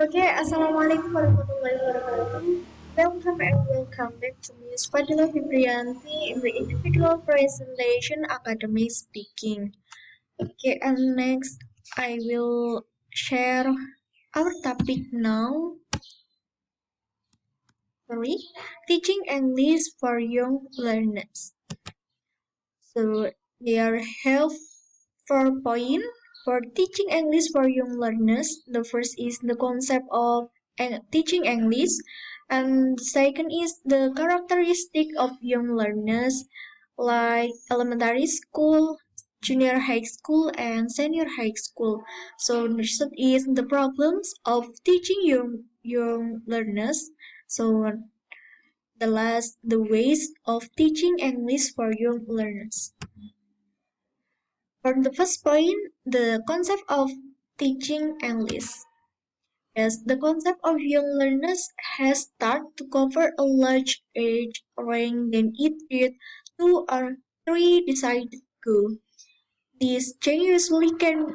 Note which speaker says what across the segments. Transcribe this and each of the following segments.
Speaker 1: Okay, Assalamualaikum warahmatullahi wabarakatuh. Welcome and welcome back to me, Sufadilla Fibriyanti, in the individual presentation academic speaking. Okay, and next I will share our topic now. Sorry, teaching English for young learners. So there have 4 points for teaching English for young learners. The first is the concept of teaching English, and the second is the characteristic of young learners, like elementary school, junior high school, and senior high school. So the third is the problems of teaching young learners. So the last, the ways of teaching English for young learners. For the first point, the concept of teaching English. Yes, the concept of young learners has started to cover a large age range than it did 2 or 3 decades ago. This change usually can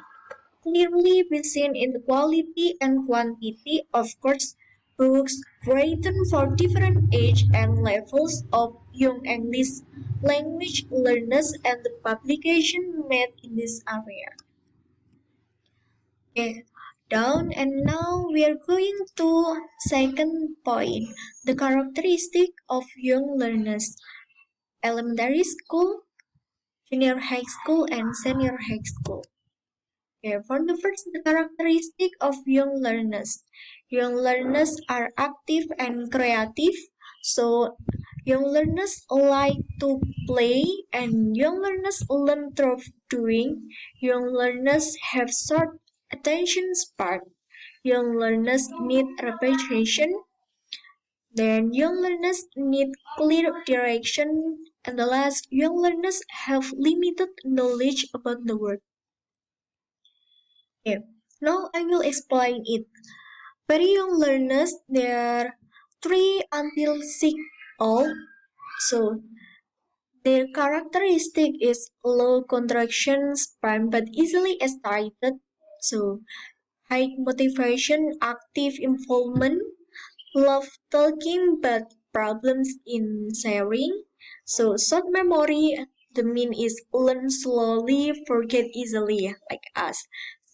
Speaker 1: clearly be seen in the quality and quantity of course books written for different age and levels of young English language learners and the publication made in this area. Okay, down and now we are going to second point, the characteristic of young learners, elementary school, junior high school, and senior high school. Okay, for the first, the characteristic of young learners. Young learners are active and creative, so young learners like to play and young learners learn through doing. Young learners have short attention span. Young learners need repetition. Then young learners need clear direction. And the last, young learners have limited knowledge about the world. Okay, now I will explain it. Very young learners, they are 3 until 6 old. So their characteristic is low contraction span but easily excited. So high motivation, active involvement, love talking but problems in sharing. So short memory, the mean is learn slowly, forget easily, like us.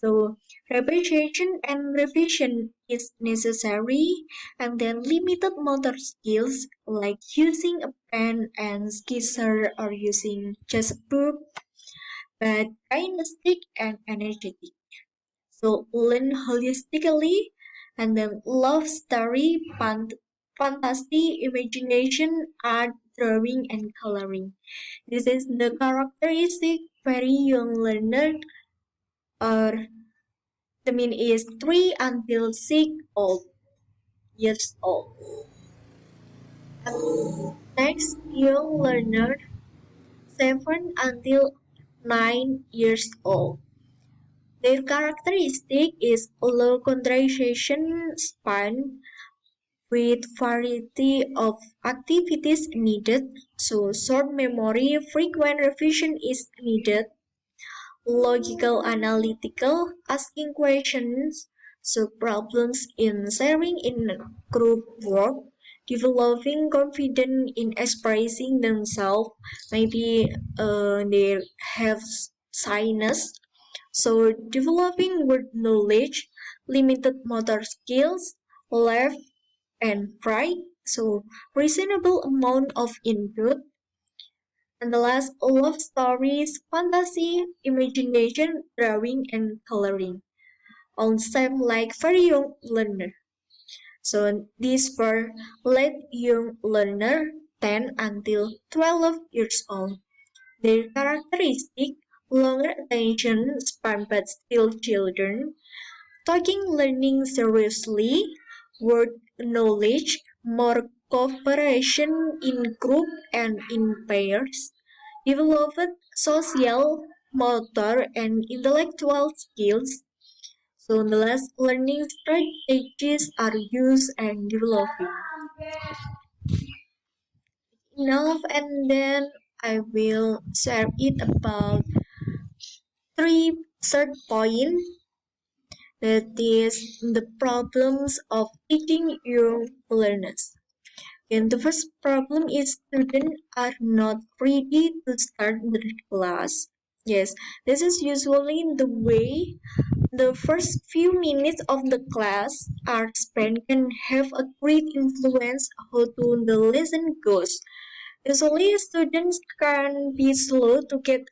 Speaker 1: So repetition and revision is necessary, and then limited motor skills like using a pen and skisser or using just a book, but kinesthetic and energetic. So learn holistically and then love story, fantasy, imagination, art, drawing, and coloring. This is the characteristic very young learner, or the mean is 3 until 6 old years old. And next, young learner 7 until 9 years old. Their characteristic is low concentration span with variety of activities needed, so short memory, frequent revision is needed, logical analytical, asking questions, so problems in sharing in group work, developing confidence in expressing themselves, maybe they have shyness, so developing word knowledge, limited motor skills, left and right, so reasonable amount of input. And the last, love stories, fantasy, imagination, drawing, and coloring. All same like very young learner. So these for late young learner 10 until 12 years old. Their characteristic, longer attention span but still children, taking learning seriously, word knowledge, more cooperation in group and in pairs, developed social, motor, and intellectual skills. So the last learning strategies are used and developing. Enough, and then I will share it about 3 third point. That is the problems of teaching young learners. And the first problem is students are not ready to start the class. Yes, this is usually the way the first few minutes of the class are spent can have a great influence how to the lesson goes. Usually, students can be slow to get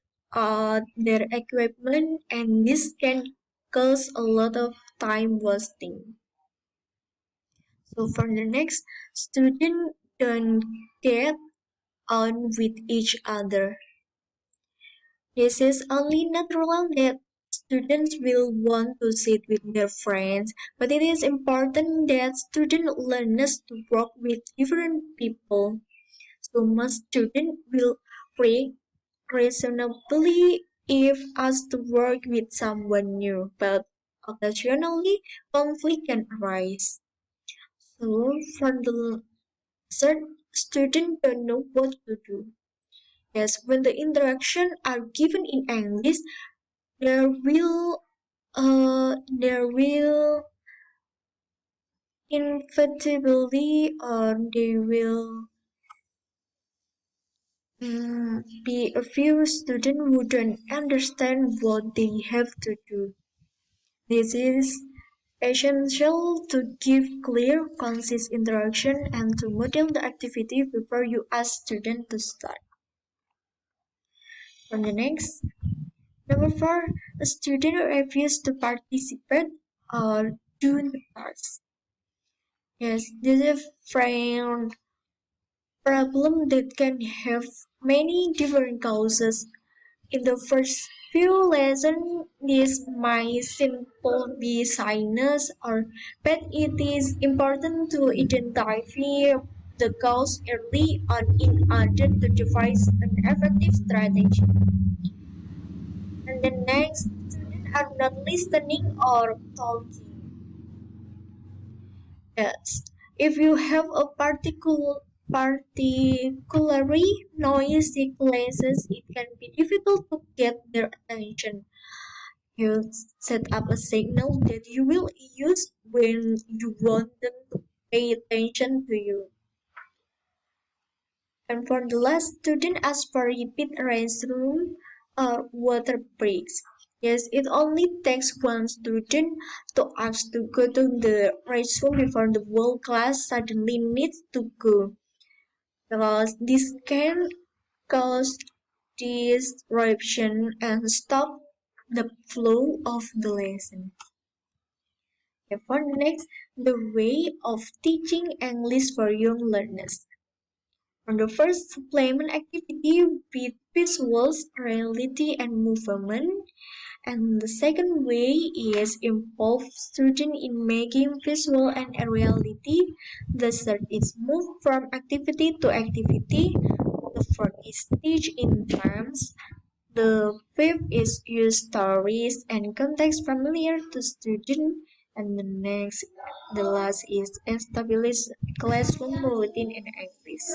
Speaker 1: their equipment, and this can cause a lot of time wasting. So, for the next, students don't get on with each other. This is only natural that students will want to sit with their friends, but it is important that students learn to work with different people. So most students will react reasonably if asked to work with someone new, but occasionally conflict can arise. So for the third, students don't know what to do. Yes, when the interaction are given in English, there will inevitably or they will be a few students who don't understand what they have to do. This is essential to give clear, concise instruction and to model the activity before you ask students to start. On the next, number 4, a student refuses to participate or do the task. Yes, this is a problem that can have many different causes. In the first few lessons, this might simply be shyness, or but it is important to identify the cause early on in order to devise an effective strategy. And the next, students are not listening or talking. Yes. If you have a particularly noisy classes, it can be difficult to get their attention. You set up a signal that you will use when you want them to pay attention to you. And for the last, student ask for repeat restroom or water breaks. Yes, it only takes one student to ask to go to the restroom before the whole class suddenly needs to go. Because this can cause disruption and stop the flow of the lesson. Okay, for the next, the way of teaching English for young learners. On the first supplement activity with visuals, reality and movement. And the second way is involve student in making visual and reality. The third is move from activity to activity. The fourth is teach in terms. The fifth is use stories and context familiar to student. And the last is establish classroom routine in English.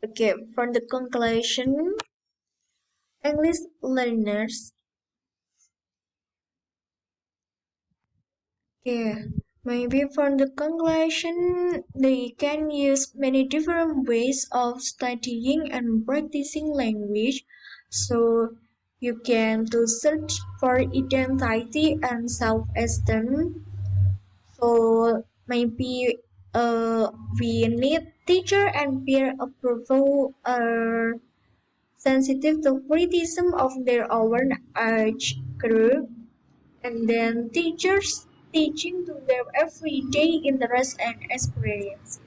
Speaker 1: Okay, for the conclusion, English learners, okay, maybe for the conclusion, they can use many different ways of studying and practicing language. So you can to search for identity and self-esteem. So maybe we need teacher and peer approval sensitive to criticism of their own age group, and then teachers teaching to their everyday interests and experiences.